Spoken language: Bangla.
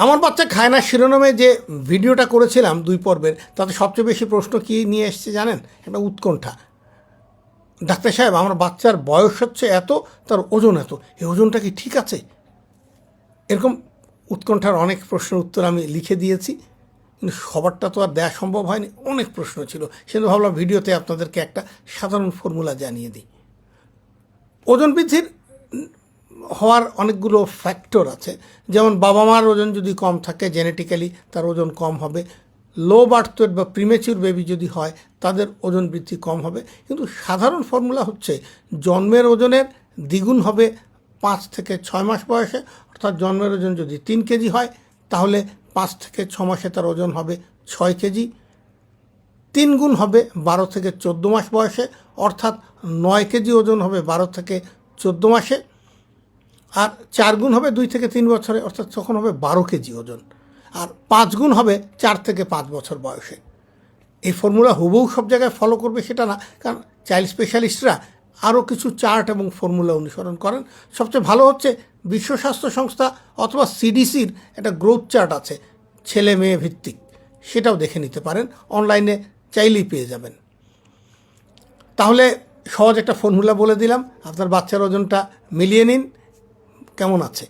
আমার বাচ্চা খায় না শিরোনামে যে ভিডিওটা করেছিলাম 2 পর্বের, তাতে সবচেয়ে বেশি প্রশ্ন কী নিয়ে এসেছে জানেন? একটা উৎকণ্ঠা। ডাক্তার সাহেব, আমার বাচ্চার বয়স হচ্ছে এত, তার ওজন এত, এই ওজনটা কি ঠিক আছে? এরকম উৎকণ্ঠার অনেক প্রশ্নের উত্তর আমি লিখে দিয়েছি, কিন্তু সবারটা তো আর দেওয়া সম্ভব হয়নি। অনেক প্রশ্ন ছিল, সেজন্য ভাবলাম ভিডিওতে আপনাদেরকে একটা সাধারণ ফর্মুলা জানিয়ে দিই। ওজন বৃদ্ধির হওয়ার অনেকগুলো ফ্যাক্টর আছে, যেমন বাবা মার ওজন যদি কম থাকে জেনেটিক্যালি তার ওজন কম হবে, লো বার্থ ওয়েট বা প্রিমেচিউর বেবি যদি হয় তাদের ওজন বৃদ্ধি কম হবে। কিন্তু সাধারণ ফর্মুলা হচ্ছে জন্মের ওজনের দ্বিগুণ হবে 5 থেকে 6 মাস বয়সে, অর্থাৎ জন্মের ওজন যদি 3 কেজি হয় তাহলে 5 থেকে 6 মাসে তার ওজন হবে 6 কেজি। 3 গুণ হবে 12 থেকে 14 মাস বয়সে, অর্থাৎ 9 কেজি ওজন হবে 12 থেকে 14 মাসে। আর 4 গুণ হবে 2 থেকে 3 বছরে, অর্থাৎ তখন হবে 12 কেজি ওজন। আর 5 গুণ হবে 4 থেকে 5 বছর বয়সে। এই ফর্মুলা হুবহু সব জায়গায় ফলো করবে সেটা না, কারণ চাইল্ড স্পেশালিস্টরা আরও কিছু চার্ট এবং ফর্মুলা অনুসরণ করেন। সবচেয়ে ভালো হচ্ছে বিশ্ব স্বাস্থ্য সংস্থা অথবা সিডিসির একটা গ্রোথ চার্ট আছে ছেলে মেয়ে ভিত্তিক, সেটাও দেখে নিতে পারেন, অনলাইনে চাইলেই পেয়ে যাবেন। তাহলে সহজ একটা ফর্মুলা বলে দিলাম, আপনার বাচ্চার ওজনটা মিলিয়ে নিন কেমন আছে।